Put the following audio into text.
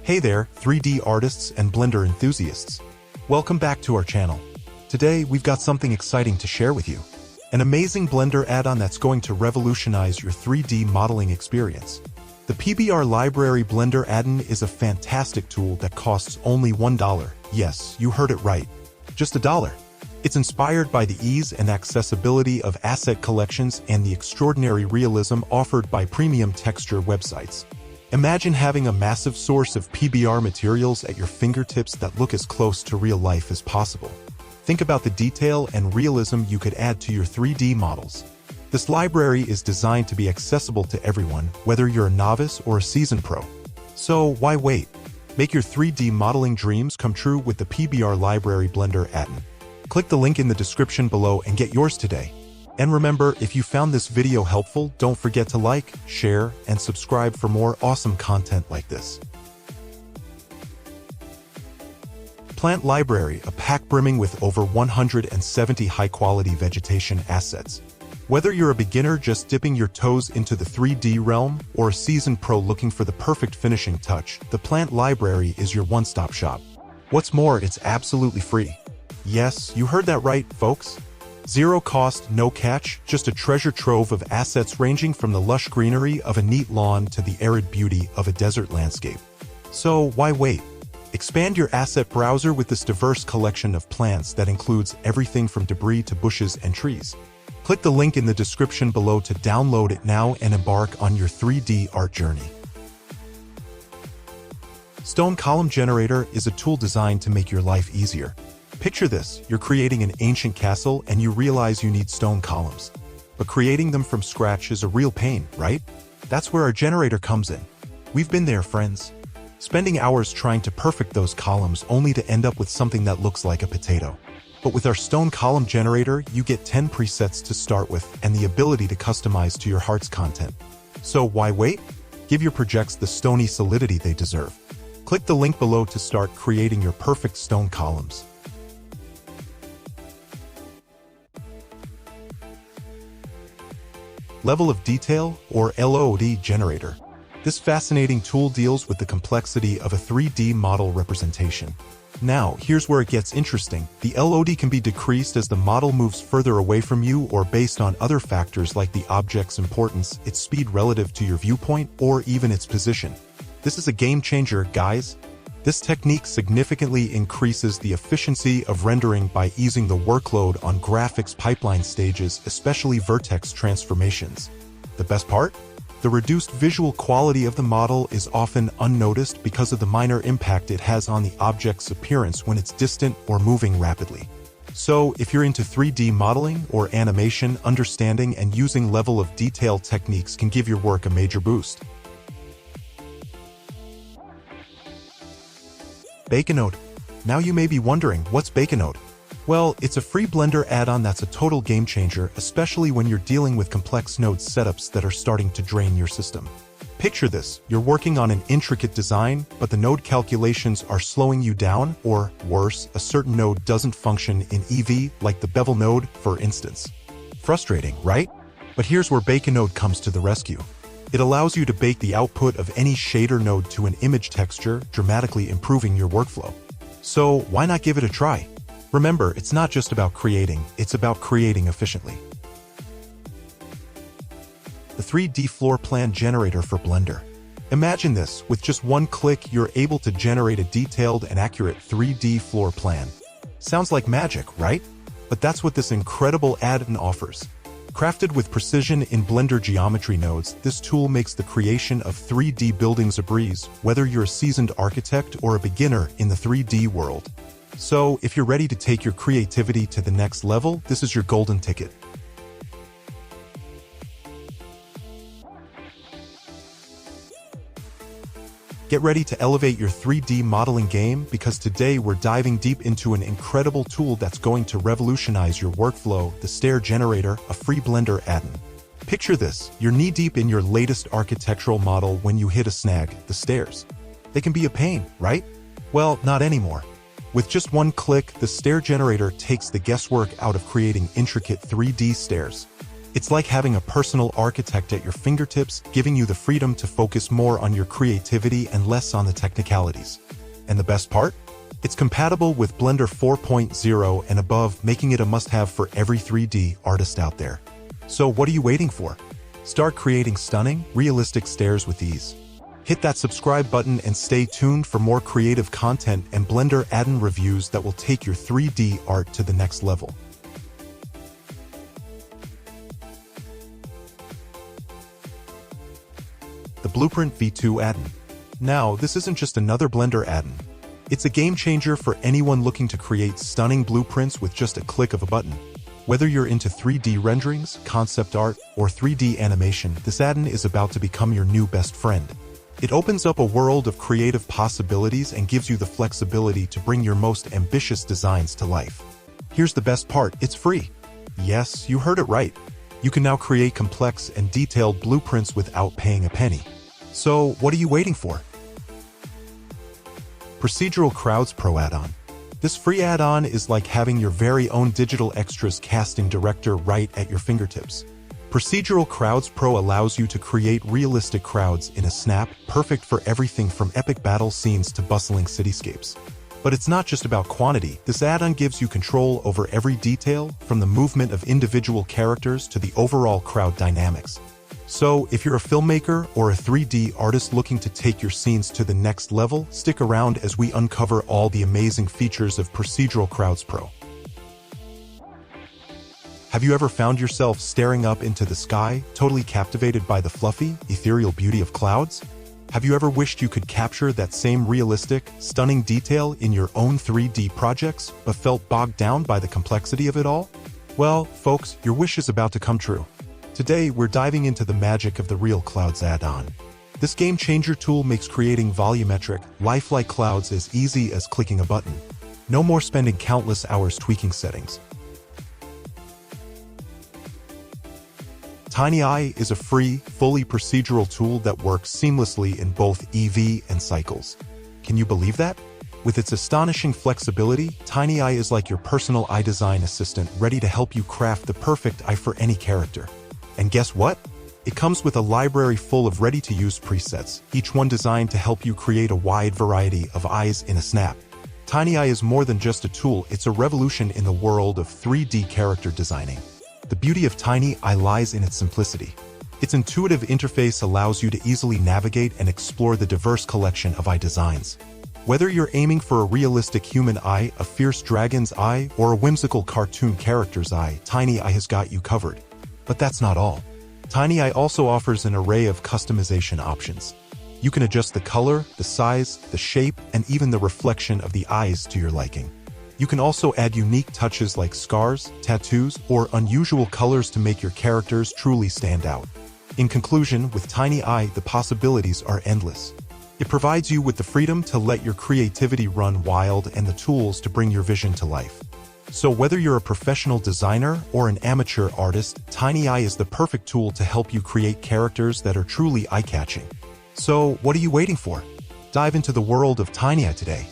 Hey there, 3D artists and Blender enthusiasts. Welcome back to our channel. Today, we've got something exciting to share with you. An amazing Blender add-on that's going to revolutionize your 3D modeling experience. The Pbr Library Blender Addon is a fantastic tool that costs only $1. Yes, you heard it right. Just $1. It's inspired by the ease and accessibility of asset collections and the extraordinary realism offered by premium texture websites. Imagine having a massive source of Pbr materials at your fingertips that look as close to real life as possible. Think about the detail and realism you could add to your 3D models. This library is designed to be accessible to everyone, whether you're a novice or a seasoned pro. So why wait? Make your 3D modeling dreams come true with the Pbr Library Blender Addon. Click the link in the description below and get yours today. And remember, if you found this video helpful, don't forget to like, share, and subscribe for more awesome content like this. Plant Library, a pack brimming with over 170 high-quality vegetation assets. Whether you're a beginner just dipping your toes into the 3D realm or a seasoned pro looking for the perfect finishing touch, the Plant Library is your one-stop shop. What's more, it's absolutely free. Yes, you heard that right, folks. Zero cost, no catch, just a treasure trove of assets ranging from the lush greenery of a neat lawn to the arid beauty of a desert landscape. So why wait? Expand your asset browser with this diverse collection of plants that includes everything from debris to bushes and trees. Click the link in the description below to download it now and embark on your 3D art journey. Stone Column Generator is a tool designed to make your life easier. Picture this, you're creating an ancient castle and you realize you need stone columns. But creating them from scratch is a real pain, right? That's where our generator comes in. We've been there, friends. Spending hours trying to perfect those columns only to end up with something that looks like a potato. But with our Stone Column Generator, you get 10 presets to start with and the ability to customize to your heart's content. So why wait? Give your projects the stony solidity they deserve. Click the link below to start creating your perfect stone columns. Level of Detail, or LOD Generator. This fascinating tool deals with the complexity of a 3D model representation. Now, here's where it gets interesting. The LOD can be decreased as the model moves further away from you or based on other factors like the object's importance, its speed relative to your viewpoint, or even its position. This is a game changer, guys. This technique significantly increases the efficiency of rendering by easing the workload on graphics pipeline stages, especially vertex transformations. The best part? The reduced visual quality of the model is often unnoticed because of the minor impact it has on the object's appearance when it's distant or moving rapidly. So, if you're into 3D modeling or animation, understanding and using level of detail techniques can give your work a major boost. Baconode. Now you may be wondering, what's Baconode? Well, it's a free Blender add-on that's a total game changer, especially when you're dealing with complex node setups that are starting to drain your system. Picture this, you're working on an intricate design, but the node calculations are slowing you down, or worse, a certain node doesn't function in EV, like the bevel node, for instance. Frustrating, right? But here's where Baconode comes to the rescue. It allows you to bake the output of any shader node to an image texture, dramatically improving your workflow. So why not give it a try? Remember, it's not just about creating, it's about creating efficiently. The 3D Floor Plan Generator for Blender. Imagine this, with just one click, you're able to generate a detailed and accurate 3D floor plan. Sounds like magic, right? But that's what this incredible add-on offers. Crafted with precision in Blender geometry nodes, this tool makes the creation of 3D buildings a breeze, whether you're a seasoned architect or a beginner in the 3D world. So, if you're ready to take your creativity to the next level, this is your golden ticket. Get ready to elevate your 3D modeling game because today we're diving deep into an incredible tool that's going to revolutionize your workflow, the Stair Generator, a free Blender add-on. Picture this, you're knee-deep in your latest architectural model when you hit a snag, the stairs. They can be a pain, right? Well, not anymore. With just one click, the Stair Generator takes the guesswork out of creating intricate 3D stairs. It's like having a personal architect at your fingertips, giving you the freedom to focus more on your creativity and less on the technicalities. And the best part? It's compatible with Blender 4.0 and above, making it a must-have for every 3D artist out there. So what are you waiting for? Start creating stunning, realistic stairs with ease. Hit that subscribe button and stay tuned for more creative content and Blender Addon reviews that will take your 3D art to the next level. The Blueprint V2 Addon. Now, this isn't just another Blender Addon. It's a game changer for anyone looking to create stunning blueprints with just a click of a button. Whether you're into 3D renderings, concept art, or 3D animation, this addon is about to become your new best friend. It opens up a world of creative possibilities and gives you the flexibility to bring your most ambitious designs to life. Here's the best part, it's free. Yes, you heard it right. You can now create complex and detailed blueprints without paying a penny. So, what are you waiting for? Procedural Crowds Pro add-on. This free add-on is like having your very own digital extras casting director right at your fingertips. Procedural Crowds Pro allows you to create realistic crowds in a snap, perfect for everything from epic battle scenes to bustling cityscapes. But it's not just about quantity. This add-on gives you control over every detail, from the movement of individual characters to the overall crowd dynamics. So, if you're a filmmaker or a 3D artist looking to take your scenes to the next level, stick around as we uncover all the amazing features of Procedural Crowds Pro. Have you ever found yourself staring up into the sky, totally captivated by the fluffy, ethereal beauty of clouds? Have you ever wished you could capture that same realistic, stunning detail in your own 3D projects, but felt bogged down by the complexity of it all? Well, folks, your wish is about to come true. Today, we're diving into the magic of the Real Clouds add-on. This game-changer tool makes creating volumetric, lifelike clouds as easy as clicking a button. No more spending countless hours tweaking settings. TinyEye is a free, fully procedural tool that works seamlessly in both EV and cycles. Can you believe that? With its astonishing flexibility, TinyEye is like your personal eye design assistant, ready to help you craft the perfect eye for any character. And guess what? It comes with a library full of ready-to-use presets, each one designed to help you create a wide variety of eyes in a snap. TinyEye is more than just a tool, it's a revolution in the world of 3D character designing. The beauty of TinyEye lies in its simplicity. Its intuitive interface allows you to easily navigate and explore the diverse collection of eye designs. Whether you're aiming for a realistic human eye, a fierce dragon's eye, or a whimsical cartoon character's eye, TinyEye has got you covered. But that's not all. TinyEye also offers an array of customization options. You can adjust the color, the size, the shape, and even the reflection of the eyes to your liking. You can also add unique touches like scars, tattoos, or unusual colors to make your characters truly stand out. In conclusion, with TinyEye, the possibilities are endless. It provides you with the freedom to let your creativity run wild and the tools to bring your vision to life. So whether you're a professional designer or an amateur artist, TinyEye is the perfect tool to help you create characters that are truly eye-catching. So what are you waiting for? Dive into the world of TinyEye today.